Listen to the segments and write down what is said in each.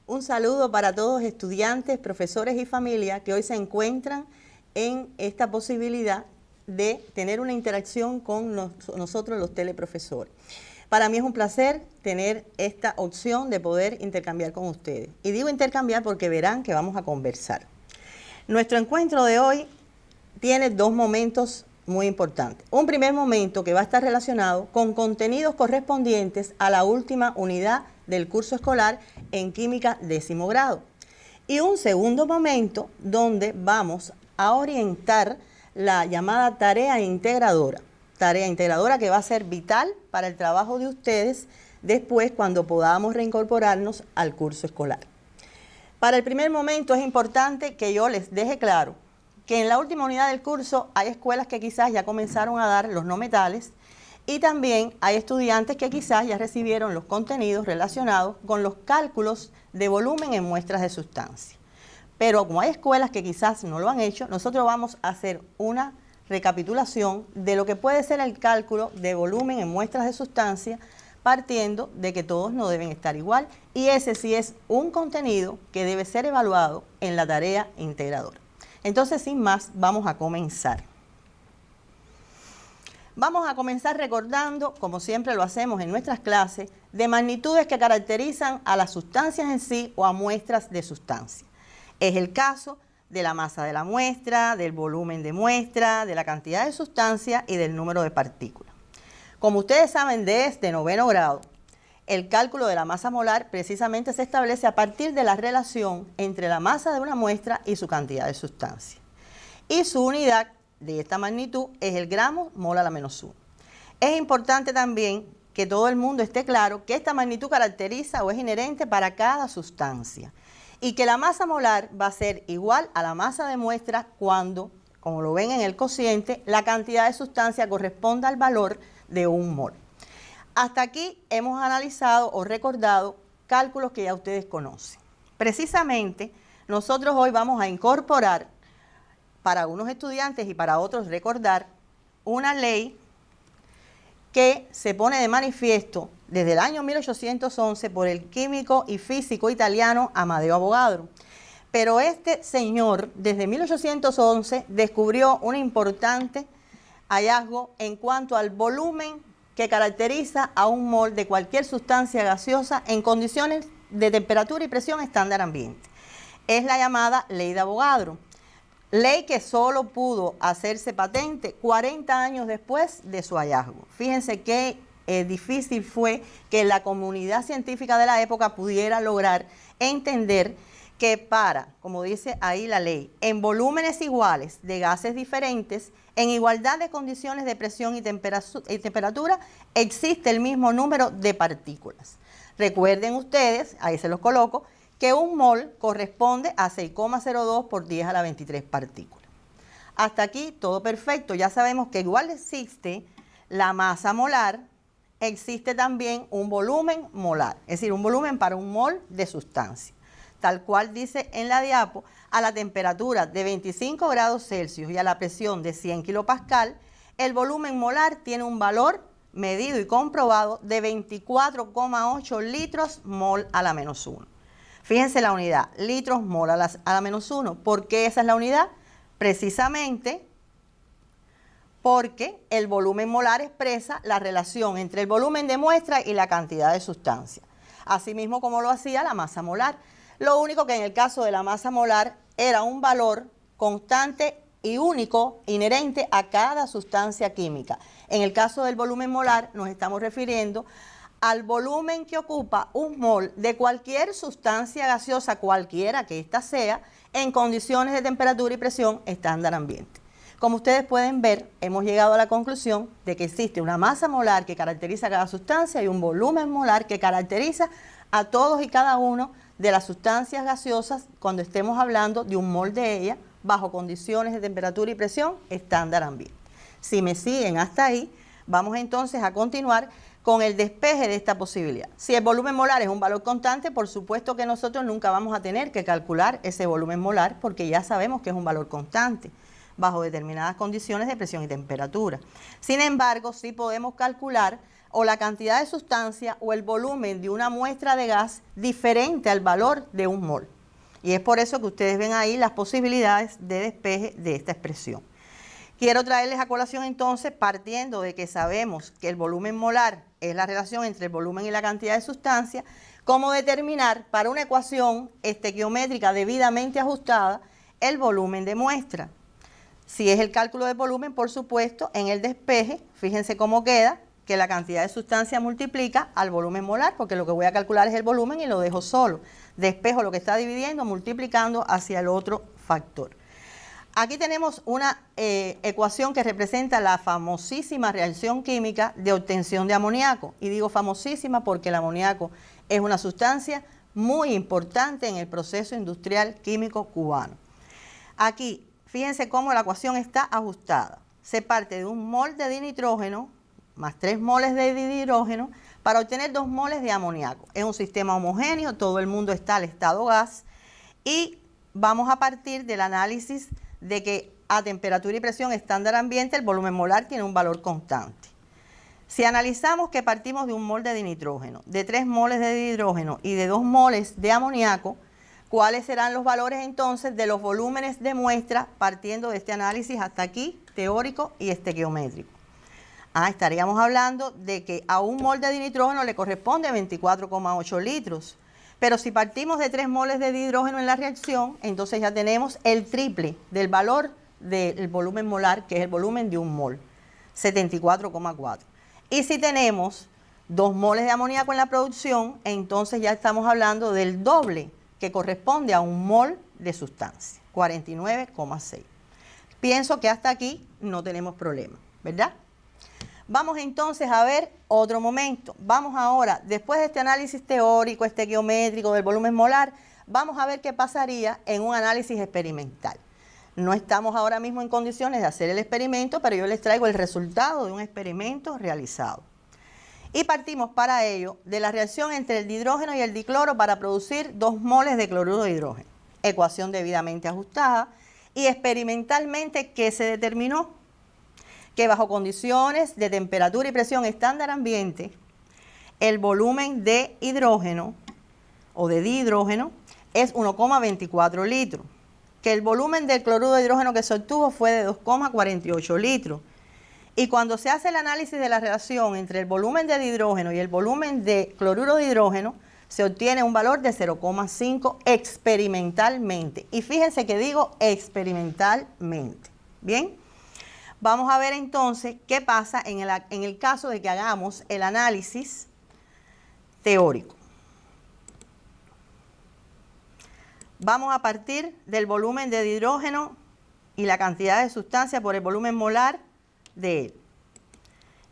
Un saludo para todos estudiantes, profesores y familia que hoy se encuentran en esta posibilidad de tener una interacción con nosotros los teleprofesores. Para mí es un placer tener esta opción de poder intercambiar con ustedes. Y digo intercambiar porque verán que vamos a conversar. Nuestro encuentro de hoy tiene dos momentos muy importantes. Un primer momento que va a estar relacionado con contenidos correspondientes a la última unidad del curso escolar en Química 10º grado. Y un segundo momento donde vamos a orientar la llamada tarea integradora que va a ser vital para el trabajo de ustedes después cuando podamos reincorporarnos al curso escolar. Para el primer momento es importante que yo les deje claro que en la última unidad del curso hay escuelas que quizás ya comenzaron a dar los no metales y también hay estudiantes que quizás ya recibieron los contenidos relacionados con los cálculos de volumen en muestras de sustancia. Pero como hay escuelas que quizás no lo han hecho, nosotros vamos a hacer una recapitulación de lo que puede ser el cálculo de volumen en muestras de sustancia, partiendo de que todos no deben estar igual, y ese sí es un contenido que debe ser evaluado en la tarea integradora. Entonces, sin más, vamos a comenzar. Vamos a comenzar recordando, como siempre lo hacemos en nuestras clases, de magnitudes que caracterizan a las sustancias en sí o a muestras de sustancia. Es el caso de la masa de la muestra, del volumen de muestra, de la cantidad de sustancia y del número de partículas. Como ustedes saben, desde 9º grado, el cálculo de la masa molar precisamente se establece a partir de la relación entre la masa de una muestra y su cantidad de sustancia. Y su unidad de esta magnitud es el gramo mol a la -1. Es importante también que todo el mundo esté claro que esta magnitud caracteriza o es inherente para cada sustancia y que la masa molar va a ser igual a la masa de muestra cuando, como lo ven en el cociente, la cantidad de sustancia corresponda al valor de 1 mol. Hasta aquí hemos analizado o recordado cálculos que ya ustedes conocen. Precisamente, nosotros hoy vamos a incorporar, para unos estudiantes y para otros recordar, una ley que se pone de manifiesto desde el año 1811 por el químico y físico italiano Amedeo Avogadro. Pero este señor, desde 1811, descubrió un importante hallazgo en cuanto al volumen que caracteriza a 1 mol de cualquier sustancia gaseosa en condiciones de temperatura y presión estándar ambiente. Es la llamada ley de Avogadro. Ley que solo pudo hacerse patente 40 años después de su hallazgo. Fíjense qué difícil fue que la comunidad científica de la época pudiera lograr entender que como dice ahí la ley, en volúmenes iguales de gases diferentes, en igualdad de condiciones de presión y temperatura, existe el mismo número de partículas. Recuerden ustedes, ahí se los coloco, que 1 mol corresponde a 6,02 por 10 a la 23 partículas. Hasta aquí todo perfecto. Ya sabemos que igual existe la masa molar, existe también un volumen molar, es decir, un volumen para 1 mol de sustancia. Tal cual dice en la diapo, a la temperatura de 25 grados Celsius y a la presión de 100 kilopascal, el volumen molar tiene un valor medido y comprobado de 24,8 litros mol a la -1. Fíjense la unidad, litros mol a la -1. ¿Por qué esa es la unidad? Precisamente porque el volumen molar expresa la relación entre el volumen de muestra y la cantidad de sustancia. Asimismo como lo hacía la masa molar. Lo único que en el caso de la masa molar era un valor constante y único inherente a cada sustancia química. En el caso del volumen molar nos estamos refiriendo al volumen que ocupa 1 mol de cualquier sustancia gaseosa, cualquiera que ésta sea, en condiciones de temperatura y presión estándar ambiente. Como ustedes pueden ver, hemos llegado a la conclusión de que existe una masa molar que caracteriza a cada sustancia y un volumen molar que caracteriza a todos y cada uno de las sustancias gaseosas cuando estemos hablando de 1 mol de ellas bajo condiciones de temperatura y presión estándar ambiente. Si me siguen hasta ahí, vamos entonces a continuar con el despeje de esta posibilidad. Si el volumen molar es un valor constante, por supuesto que nosotros nunca vamos a tener que calcular ese volumen molar porque ya sabemos que es un valor constante bajo determinadas condiciones de presión y temperatura. Sin embargo, sí podemos calcular o la cantidad de sustancia o el volumen de una muestra de gas diferente al valor de un mol. Y es por eso que ustedes ven ahí las posibilidades de despeje de esta expresión. Quiero traerles a colación entonces, partiendo de que sabemos que el volumen molar es la relación entre el volumen y la cantidad de sustancia, cómo determinar para una ecuación estequiométrica debidamente ajustada el volumen de muestra. Si es el cálculo del volumen, por supuesto, en el despeje, fíjense cómo queda, que la cantidad de sustancia multiplica al volumen molar, porque lo que voy a calcular es el volumen y lo dejo solo. Despejo lo que está dividiendo, multiplicando hacia el otro factor. Aquí tenemos una ecuación que representa la famosísima reacción química de obtención de amoníaco. Y digo famosísima porque el amoníaco es una sustancia muy importante en el proceso industrial químico cubano. Aquí, fíjense cómo la ecuación está ajustada. Se parte de un mol de dinitrógeno más 3 moles de dihidrógeno para obtener 2 moles de amoníaco. Es un sistema homogéneo, todo el mundo está al estado gas y vamos a partir del análisis de que a temperatura y presión estándar ambiente el volumen molar tiene un valor constante. Si analizamos que partimos de un mol de dinitrógeno, de 3 moles de dihidrógeno y de 2 moles de amoníaco, ¿cuáles serán los valores entonces de los volúmenes de muestra partiendo de este análisis hasta aquí, teórico y estequiométrico? Estaríamos hablando de que a un mol de dinitrógeno le corresponde 24,8 litros. Pero si partimos de 3 moles de dihidrógeno en la reacción, entonces ya tenemos el triple del valor del volumen molar, que es el volumen de un mol, 74,4. Y si tenemos 2 moles de amoníaco en la producción, entonces ya estamos hablando del doble, que corresponde a un mol de sustancia, 49,6. Pienso que hasta aquí no tenemos problema, ¿verdad? Vamos entonces a ver otro momento. Vamos ahora, después de este análisis teórico, estequiométrico del volumen molar, vamos a ver qué pasaría en un análisis experimental. No estamos ahora mismo en condiciones de hacer el experimento, pero yo les traigo el resultado de un experimento realizado. Y partimos para ello de la reacción entre el dihidrógeno y el dicloro para producir 2 moles de cloruro de hidrógeno. Ecuación debidamente ajustada y experimentalmente, ¿qué se determinó? Que bajo condiciones de temperatura y presión estándar ambiente, el volumen de hidrógeno o de dihidrógeno es 1,24 litros, que el volumen del cloruro de hidrógeno que se obtuvo fue de 2,48 litros. Y cuando se hace el análisis de la relación entre el volumen de dihidrógeno y el volumen de cloruro de hidrógeno, se obtiene un valor de 0,5 experimentalmente. Y fíjense que digo experimentalmente. ¿Bien? Vamos a ver entonces qué pasa en el caso de que hagamos el análisis teórico. Vamos a partir del volumen de dihidrógeno y la cantidad de sustancia por el volumen molar de él.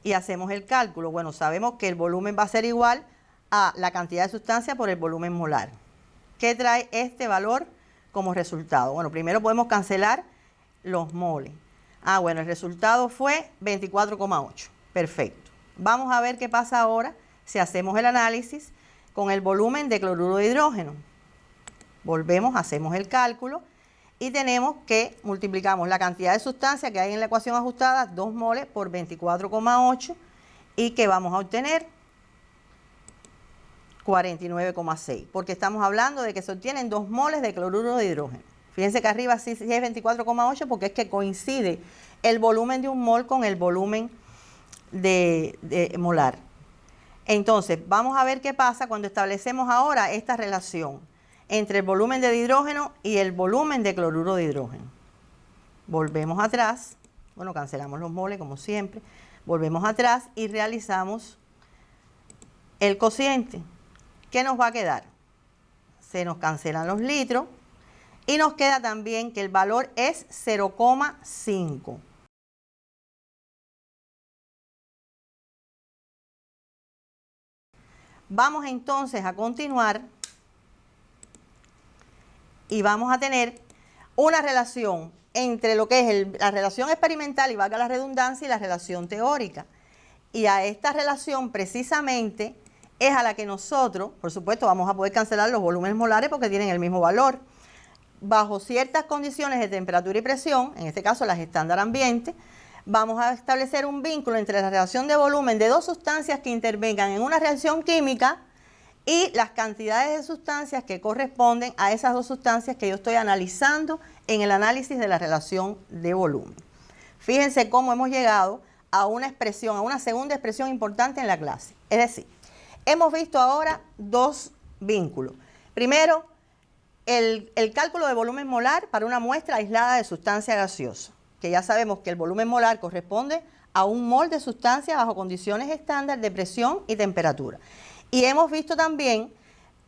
Y hacemos el cálculo. Bueno, sabemos que el volumen va a ser igual a la cantidad de sustancia por el volumen molar. ¿Qué trae este valor como resultado? Bueno, primero podemos cancelar los moles. Bueno, el resultado fue 24,8. Perfecto. Vamos a ver qué pasa ahora si hacemos el análisis con el volumen de cloruro de hidrógeno. Volvemos, hacemos el cálculo y tenemos que multiplicamos la cantidad de sustancia que hay en la ecuación ajustada, 2 moles por 24,8, y que vamos a obtener 49,6, porque estamos hablando de que se obtienen 2 moles de cloruro de hidrógeno. Fíjense que arriba sí es 24,8 porque es que coincide el volumen de un mol con el volumen de molar. Entonces, vamos a ver qué pasa cuando establecemos ahora esta relación entre el volumen de hidrógeno y el volumen de cloruro de hidrógeno. Volvemos atrás, bueno, cancelamos los moles como siempre, volvemos atrás y realizamos el cociente. ¿Qué nos va a quedar? Se nos cancelan los litros. Y nos queda también que el valor es 0,5. Vamos entonces a continuar y vamos a tener una relación entre lo que es la relación experimental, y valga la redundancia, y la relación teórica. Y a esta relación precisamente es a la que nosotros, por supuesto, vamos a poder cancelar los volúmenes molares porque tienen el mismo valor. Bajo ciertas condiciones de temperatura y presión, en este caso las estándar ambiente, Vamos a establecer un vínculo entre la relación de volumen de dos sustancias que intervengan en una reacción química y las cantidades de sustancias que corresponden a esas dos sustancias que yo estoy analizando en el análisis de la relación de volumen. Fíjense cómo hemos llegado a una expresión, a una segunda expresión importante en la clase. Es decir, hemos visto ahora dos vínculos. Primero, el cálculo de volumen molar para una muestra aislada de sustancia gaseosa, que ya sabemos que el volumen molar corresponde a un mol de sustancia bajo condiciones estándar de presión y temperatura. Y hemos visto también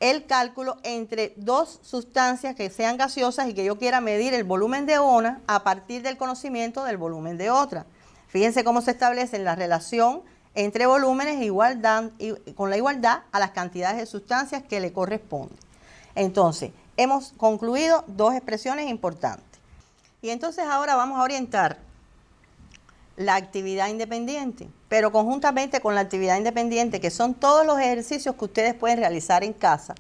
el cálculo entre dos sustancias que sean gaseosas y que yo quiera medir el volumen de una a partir del conocimiento del volumen de otra. Fíjense cómo se establece la relación entre volúmenes con la igualdad a las cantidades de sustancias que le corresponden. Entonces, hemos concluido dos expresiones importantes. Y entonces ahora vamos a orientar la actividad independiente, pero conjuntamente con la actividad independiente, que son todos los ejercicios que ustedes pueden realizar en casa.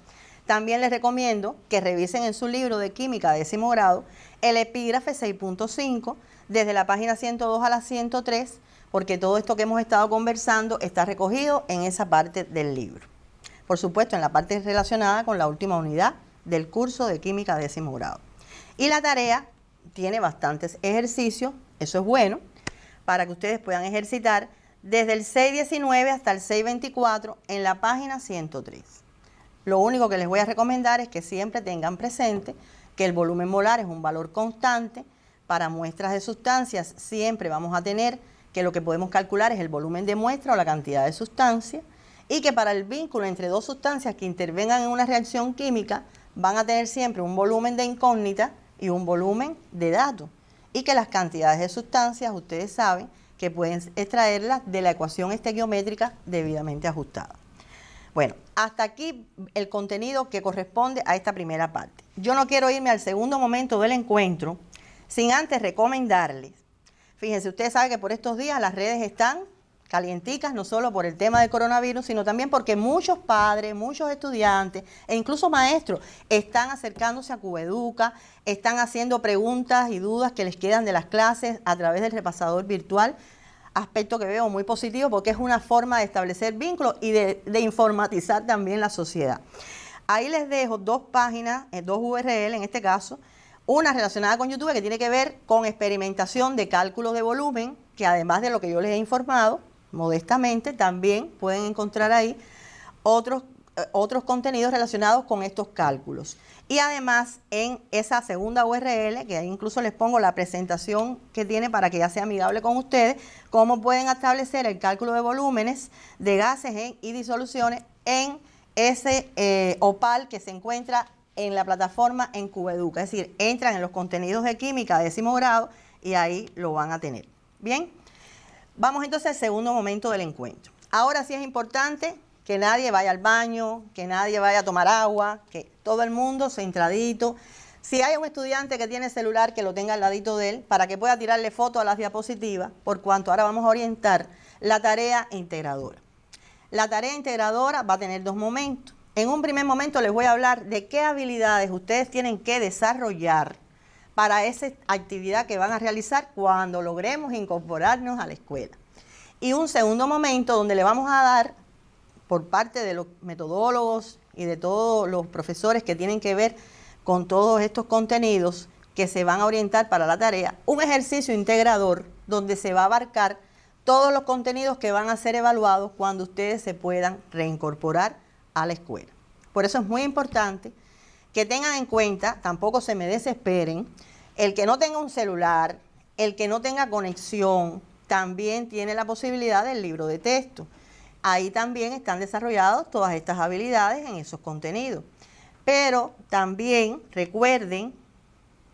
También les recomiendo que revisen en su libro de química de 10º grado el epígrafe 6.5 desde la página 102 a la 103, porque todo esto que hemos estado conversando está recogido en esa parte del libro. Por supuesto, en la parte relacionada con la última unidad del curso de química de 10º grado. Y la tarea tiene bastantes ejercicios, eso es bueno, para que ustedes puedan ejercitar desde el 6.19 hasta el 6.24 en la página 103. Lo único que les voy a recomendar es que siempre tengan presente que el volumen molar es un valor constante. Para muestras de sustancias siempre vamos a tener que lo que podemos calcular es el volumen de muestra o la cantidad de sustancia, y que para el vínculo entre dos sustancias que intervengan en una reacción química van a tener siempre un volumen de incógnita y un volumen de datos, y que las cantidades de sustancias ustedes saben que pueden extraerlas de la ecuación estequiométrica debidamente ajustada. Bueno, hasta aquí el contenido que corresponde a esta primera parte. Yo no quiero irme al segundo momento del encuentro sin antes recomendarles. Fíjense, ustedes saben que por estos días las redes están calienticas, no solo por el tema del coronavirus, sino también porque muchos padres, muchos estudiantes e incluso maestros están acercándose a Cubeduca, están haciendo preguntas y dudas que les quedan de las clases a través del repasador virtual, aspecto que veo muy positivo porque es una forma de establecer vínculos y de informatizar también la sociedad. Ahí les dejo dos páginas, dos URL en este caso, una relacionada con YouTube que tiene que ver con experimentación de cálculos de volumen, que además de lo que yo les he informado, modestamente, también pueden encontrar ahí otros contenidos relacionados con estos cálculos. Y además en esa segunda URL, que ahí incluso les pongo la presentación que tiene para que ya sea amigable con ustedes, cómo pueden establecer el cálculo de volúmenes de gases y disoluciones en ese OPAL que se encuentra en la plataforma en Cubeduca. Es decir, entran en los contenidos de química de 10º grado y ahí lo van a tener. Bien, vamos entonces al segundo momento del encuentro. Ahora sí es importante que nadie vaya al baño, que nadie vaya a tomar agua, que todo el mundo centradito. Si hay un estudiante que tiene celular, que lo tenga al ladito de él para que pueda tirarle foto a las diapositivas, por cuanto ahora vamos a orientar la tarea integradora. La tarea integradora va a tener dos momentos. En un primer momento les voy a hablar de qué habilidades ustedes tienen que desarrollar para esa actividad que van a realizar cuando logremos incorporarnos a la escuela. Y un segundo momento donde le vamos a dar, por parte de los metodólogos y de todos los profesores que tienen que ver con todos estos contenidos que se van a orientar para la tarea, un ejercicio integrador donde se va a abarcar todos los contenidos que van a ser evaluados cuando ustedes se puedan reincorporar a la escuela. Por eso es muy importante que tengan en cuenta, tampoco se me desesperen, el que no tenga un celular, el que no tenga conexión, también tiene la posibilidad del libro de texto. Ahí también están desarrolladas todas estas habilidades en esos contenidos. Pero también recuerden,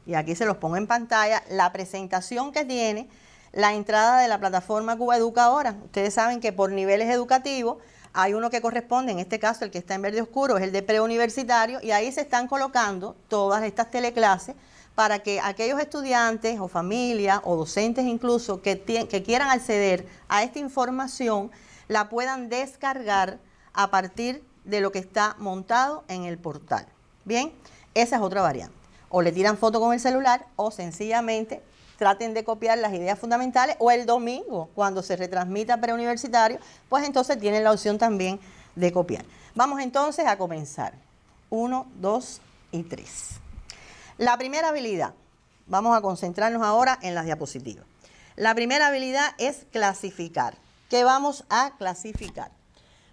y aquí se los pongo en pantalla, la presentación que tiene la entrada de la plataforma Cubeduca ahora. Ustedes saben que por niveles educativos hay uno que corresponde, en este caso el que está en verde oscuro, es el de preuniversitario, y ahí se están colocando todas estas teleclases para que aquellos estudiantes o familias o docentes incluso que quieran acceder a esta información la puedan descargar a partir de lo que está montado en el portal. Bien, esa es otra variante. O le tiran foto con el celular o sencillamente traten de copiar las ideas fundamentales, o el domingo, cuando se retransmita preuniversitario, pues entonces tienen la opción también de copiar. Vamos entonces a comenzar. 1, 2 y 3. La primera habilidad, vamos a concentrarnos ahora en las diapositivas. La primera habilidad es clasificar. ¿Qué vamos a clasificar?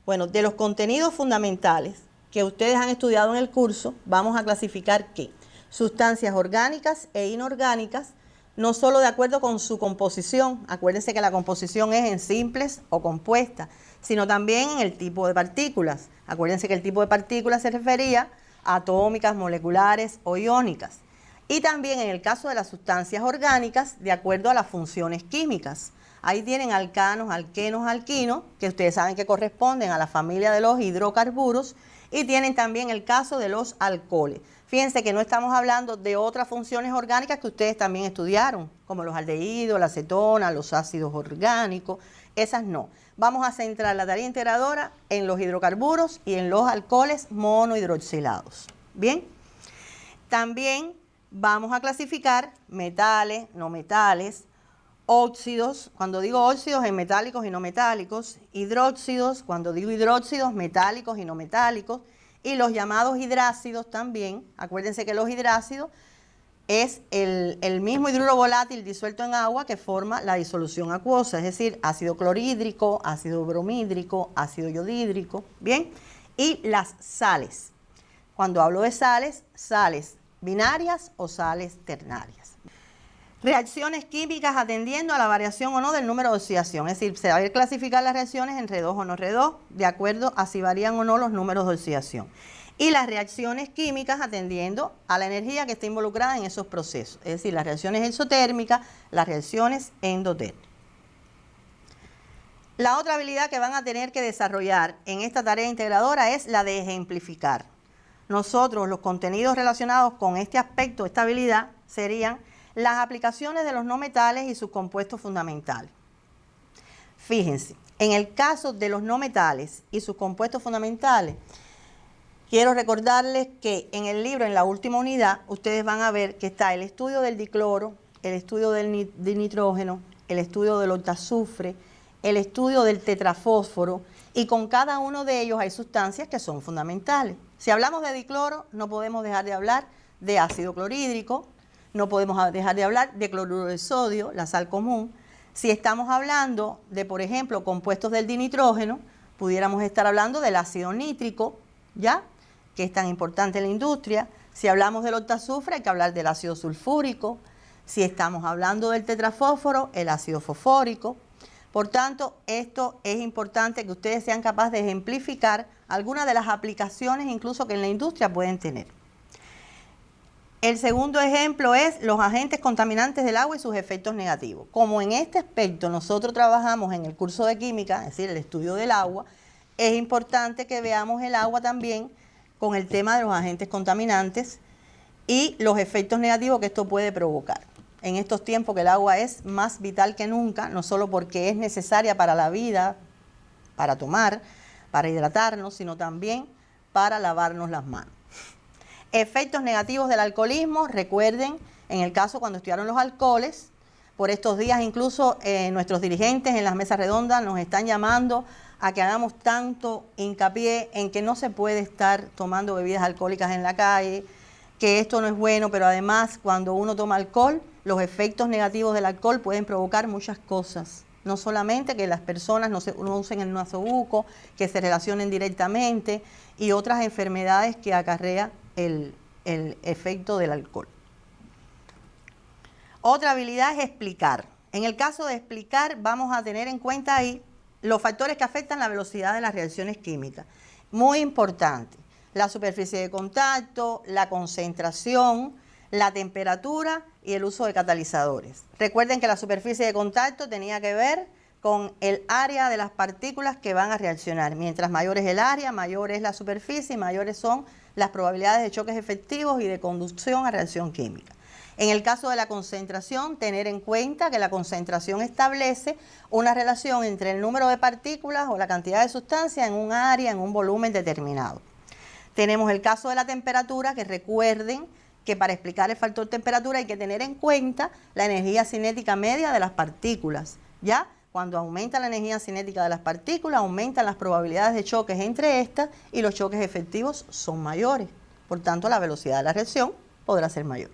Bueno, de los contenidos fundamentales que ustedes han estudiado en el curso, vamos a clasificar ¿qué? Sustancias orgánicas e inorgánicas, no solo de acuerdo con su composición, acuérdense que la composición es en simples o compuestas, sino también en el tipo de partículas. Acuérdense que el tipo de partículas se refería a atómicas, moleculares o iónicas. Y también en el caso de las sustancias orgánicas, de acuerdo a las funciones químicas. Ahí tienen alcanos, alquenos, alquinos, que ustedes saben que corresponden a la familia de los hidrocarburos, y tienen también el caso de los alcoholes. Fíjense que no estamos hablando de otras funciones orgánicas que ustedes también estudiaron, como los aldehídos, la acetona, los ácidos orgánicos, esas no. Vamos a centrar la tarea integradora en los hidrocarburos y en los alcoholes monohidroxilados. Bien, también vamos a clasificar metales, no metales, óxidos, cuando digo óxidos en metálicos y no metálicos, hidróxidos, cuando digo hidróxidos, metálicos y no metálicos, y los llamados hidrácidos también. Acuérdense que los hidrácidos es el mismo hidruro volátil disuelto en agua que forma la disolución acuosa, es decir, ácido clorhídrico, ácido bromhídrico, ácido yodhídrico, ¿bien? Y las sales. Cuando hablo de sales, sales binarias o sales ternarias. Reacciones químicas atendiendo a la variación o no del número de oxidación, es decir, se va a clasificar las reacciones en R2 o no R2, de acuerdo a si varían o no los números de oxidación. Y las reacciones químicas atendiendo a la energía que está involucrada en esos procesos, es decir, las reacciones exotérmicas, las reacciones endotérmicas. La otra habilidad que van a tener que desarrollar en esta tarea integradora es la de ejemplificar. Nosotros, los contenidos relacionados con este aspecto, esta habilidad, serían las aplicaciones de los no metales y sus compuestos fundamentales. Fíjense, en el caso de los no metales y sus compuestos fundamentales, quiero recordarles que en el libro, en la última unidad, ustedes van a ver que está el estudio del dicloro, el estudio del nitrógeno, el estudio del octazufre, el estudio del tetrafósforo, y con cada uno de ellos hay sustancias que son fundamentales. Si hablamos de dicloro, no podemos dejar de hablar de ácido clorhídrico, no podemos dejar de hablar de cloruro de sodio, la sal común. Si estamos hablando de, por ejemplo, compuestos del dinitrógeno, pudiéramos estar hablando del ácido nítrico, ¿ya?, que es tan importante en la industria. Si hablamos del octazufre, hay que hablar del ácido sulfúrico. Si estamos hablando del tetrafósforo, el ácido fosfórico. Por tanto, esto es importante que ustedes sean capaces de ejemplificar algunas de las aplicaciones incluso que en la industria pueden tener. El segundo ejemplo es los agentes contaminantes del agua y sus efectos negativos. Como en este aspecto nosotros trabajamos en el curso de química, es decir, el estudio del agua, es importante que veamos el agua también con el tema de los agentes contaminantes y los efectos negativos que esto puede provocar. En estos tiempos que el agua es más vital que nunca, no solo porque es necesaria para la vida, para tomar, para hidratarnos, sino también para lavarnos las manos. Efectos negativos del alcoholismo, recuerden, en el caso cuando estudiaron los alcoholes, por estos días incluso nuestros dirigentes en las mesas redondas nos están llamando a que hagamos tanto hincapié en que no se puede estar tomando bebidas alcohólicas en la calle, que esto no es bueno, pero además cuando uno toma alcohol, los efectos negativos del alcohol pueden provocar muchas cosas. No solamente que las personas no usen el nasobuco, que se relacionen directamente y otras enfermedades que acarrea el efecto del alcohol. Otra habilidad es explicar. En el caso de explicar, vamos a tener en cuenta ahí los factores que afectan la velocidad de las reacciones químicas. Muy importante, la superficie de contacto, la concentración, la temperatura y el uso de catalizadores. Recuerden que la superficie de contacto tenía que ver con el área de las partículas que van a reaccionar. Mientras mayor es el área, mayor es la superficie y mayores son las probabilidades de choques efectivos y de conducción a reacción química. En el caso de la concentración, tener en cuenta que la concentración establece una relación entre el número de partículas o la cantidad de sustancia en un área, en un volumen determinado. Tenemos el caso de la temperatura, que recuerden que para explicar el factor temperatura hay que tener en cuenta la energía cinética media de las partículas, ¿ya? Cuando aumenta la energía cinética de las partículas, aumentan las probabilidades de choques entre estas y los choques efectivos son mayores. Por tanto, la velocidad de la reacción podrá ser mayor.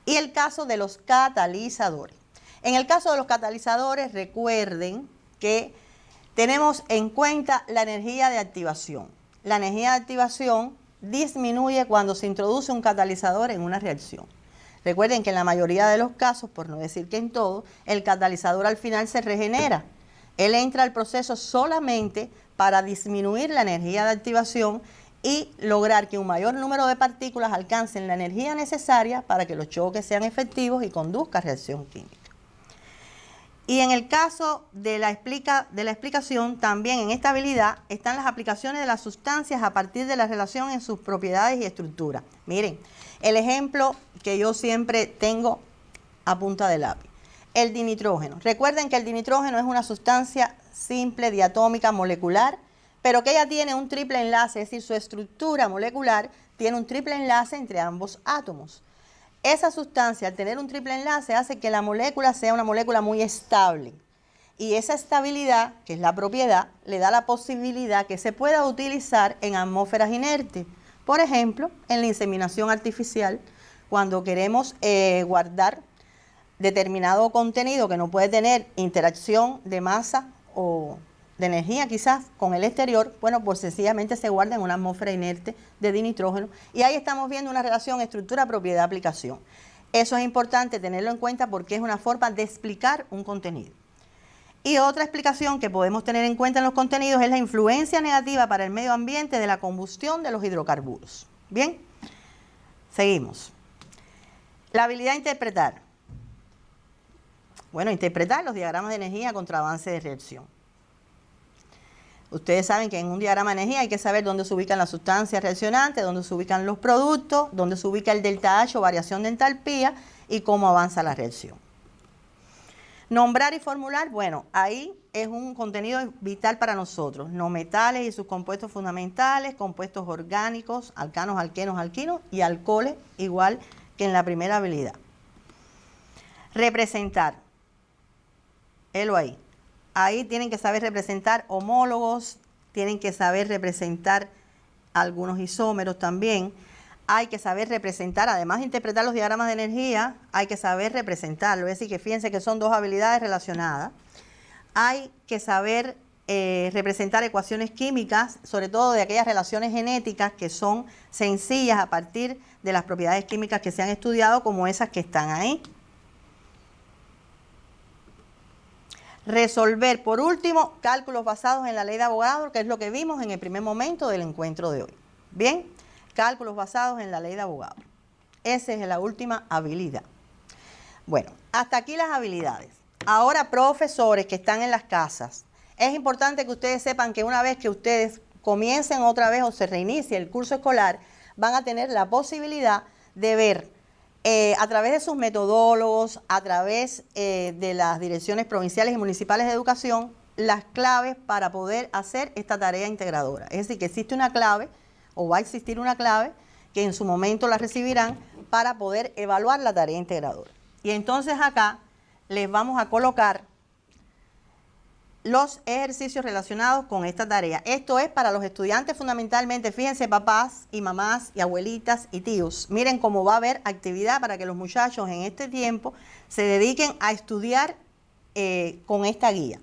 Y el caso de los catalizadores. En el caso de los catalizadores, recuerden que tenemos en cuenta la energía de activación. La energía de activación disminuye cuando se introduce un catalizador en una reacción. Recuerden que en la mayoría de los casos, por no decir que en todo, el catalizador al final se regenera. Él entra al proceso solamente para disminuir la energía de activación y lograr que un mayor número de partículas alcancen la energía necesaria para que los choques sean efectivos y conduzcan a reacción química. Y en el caso de la explicación, también en esta habilidad están las aplicaciones de las sustancias a partir de la relación en sus propiedades y estructuras. Miren, el ejemplo que yo siempre tengo a punta de lápiz, el dinitrógeno. Recuerden que el dinitrógeno es una sustancia simple, diatómica, molecular, pero que ella tiene un triple enlace, es decir, su estructura molecular tiene un triple enlace entre ambos átomos. Esa sustancia, al tener un triple enlace, hace que la molécula sea una molécula muy estable. Y esa estabilidad, que es la propiedad, le da la posibilidad que se pueda utilizar en atmósferas inertes. Por ejemplo, en la inseminación artificial, cuando queremos guardar determinado contenido que no puede tener interacción de masa o de energía quizás con el exterior, bueno, pues sencillamente se guarda en una atmósfera inerte de dinitrógeno y ahí estamos viendo una relación estructura-propiedad-aplicación. Eso es importante tenerlo en cuenta porque es una forma de explicar un contenido. Y otra explicación que podemos tener en cuenta en los contenidos es la influencia negativa para el medio ambiente de la combustión de los hidrocarburos. Bien, seguimos. La habilidad de interpretar. Bueno, interpretar los diagramas de energía contra avance de reacción. Ustedes saben que en un diagrama de energía hay que saber dónde se ubican las sustancias reaccionantes, dónde se ubican los productos, dónde se ubica el delta H o variación de entalpía y cómo avanza la reacción. Nombrar y formular, bueno, ahí es un contenido vital para nosotros. No metales y sus compuestos fundamentales, compuestos orgánicos, alcanos, alquenos, alquinos y alcoholes, igual que en la primera habilidad. Representar. Helo ahí. Ahí tienen que saber representar homólogos, tienen que saber representar algunos isómeros también. Hay que saber representar, además de interpretar los diagramas de energía, hay que saber representarlo. Es decir, que fíjense que son dos habilidades relacionadas. Hay que saber representar ecuaciones químicas, sobre todo de aquellas relaciones genéticas que son sencillas a partir de las propiedades químicas que se han estudiado, como esas que están ahí. Resolver, por último, cálculos basados en la ley de Avogadro, que es lo que vimos en el primer momento del encuentro de hoy. Bien, cálculos basados en la ley de Avogadro. Esa es la última habilidad. Bueno, hasta aquí las habilidades. Ahora, profesores que están en las casas, es importante que ustedes sepan que una vez que ustedes comiencen otra vez o se reinicie el curso escolar, van a tener la posibilidad de ver a través de sus metodólogos, a través de las direcciones provinciales y municipales de educación, las claves para poder hacer esta tarea integradora. Es decir, que existe una clave, o va a existir una clave, que en su momento la recibirán para poder evaluar la tarea integradora. Y entonces acá les vamos a colocar los ejercicios relacionados con esta tarea. Esto es para los estudiantes fundamentalmente, fíjense, papás y mamás y abuelitas y tíos. Miren cómo va a haber actividad para que los muchachos en este tiempo se dediquen a estudiar con esta guía.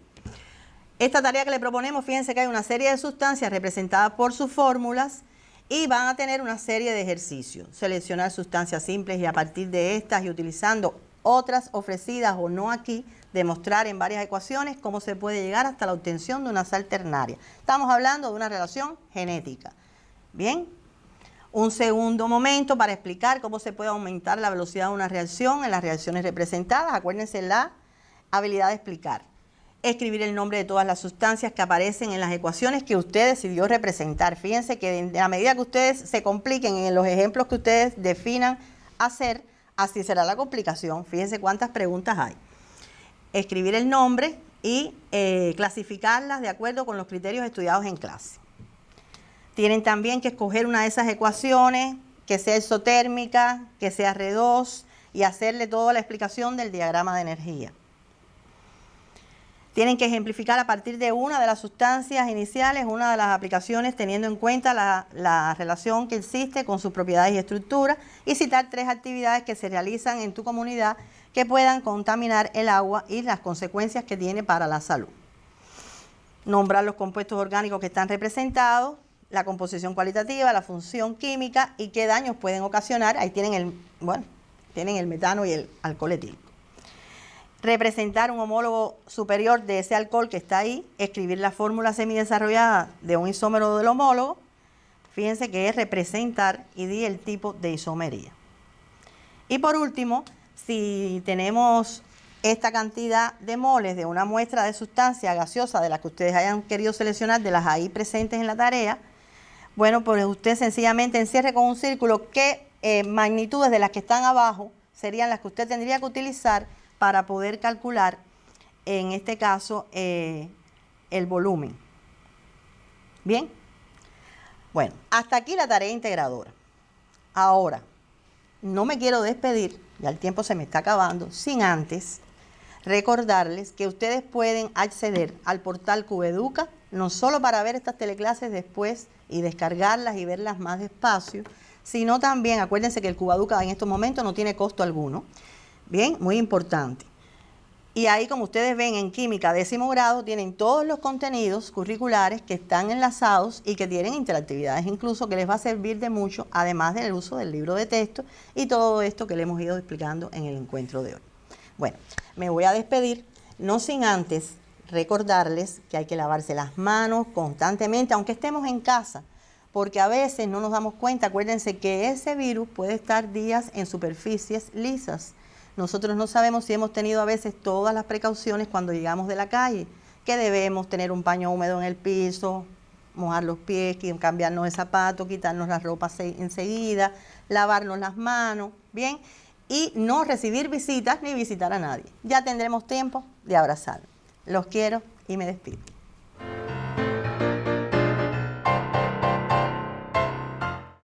Esta tarea que le proponemos, fíjense que hay una serie de sustancias representadas por sus fórmulas y van a tener una serie de ejercicios. Seleccionar sustancias simples y a partir de estas y utilizando otras ofrecidas o no aquí, demostrar en varias ecuaciones cómo se puede llegar hasta la obtención de una sal ternaria. Estamos hablando de una relación genética. Bien, un segundo momento para explicar cómo se puede aumentar la velocidad de una reacción en las reacciones representadas. Acuérdense la habilidad de explicar. Escribir el nombre de todas las sustancias que aparecen en las ecuaciones que usted decidió representar. Fíjense que a medida que ustedes se compliquen en los ejemplos que ustedes definan hacer, así será la complicación. Fíjense cuántas preguntas hay. Escribir el nombre y clasificarlas de acuerdo con los criterios estudiados en clase. Tienen también que escoger una de esas ecuaciones que sea isotérmica, que sea R2 y hacerle toda la explicación del diagrama de energía. Tienen que ejemplificar a partir de una de las sustancias iniciales, una de las aplicaciones, teniendo en cuenta la relación que existe con sus propiedades y estructuras, y citar 3 actividades que se realizan en tu comunidad que puedan contaminar el agua y las consecuencias que tiene para la salud. Nombrar los compuestos orgánicos que están representados, la composición cualitativa, la función química y qué daños pueden ocasionar. Ahí tienen el metano y el alcohol etílico. Representar un homólogo superior de ese alcohol que está ahí, escribir la fórmula semidesarrollada de un isómero del homólogo. Fíjense que es representar y di el tipo de isomería. Y por último, si tenemos esta cantidad de moles de una muestra de sustancia gaseosa de las que ustedes hayan querido seleccionar, de las ahí presentes en la tarea, bueno, pues usted sencillamente encierre con un círculo qué magnitudes de las que están abajo serían las que usted tendría que utilizar para poder calcular, en este caso, el volumen. Bien, bueno, hasta aquí la tarea integradora. Ahora, no me quiero despedir, ya el tiempo se me está acabando, sin antes recordarles que ustedes pueden acceder al portal Cubeduca, no solo para ver estas teleclases después y descargarlas y verlas más despacio, sino también, acuérdense que el Cubeduca en estos momentos no tiene costo alguno. Bien, muy importante. Y ahí, como ustedes ven, en química 10º grado tienen todos los contenidos curriculares que están enlazados y que tienen interactividades incluso que les va a servir de mucho, además del uso del libro de texto y todo esto que le hemos ido explicando en el encuentro de hoy. Bueno, me voy a despedir, no sin antes recordarles que hay que lavarse las manos constantemente, aunque estemos en casa, porque a veces no nos damos cuenta. Acuérdense que ese virus puede estar días en superficies lisas. Nosotros no sabemos si hemos tenido a veces todas las precauciones cuando llegamos de la calle, que debemos tener un paño húmedo en el piso, mojar los pies, cambiarnos el zapato, quitarnos la ropa enseguida, lavarnos las manos, ¿bien? Y no recibir visitas ni visitar a nadie. Ya tendremos tiempo de abrazar. Los quiero y me despido.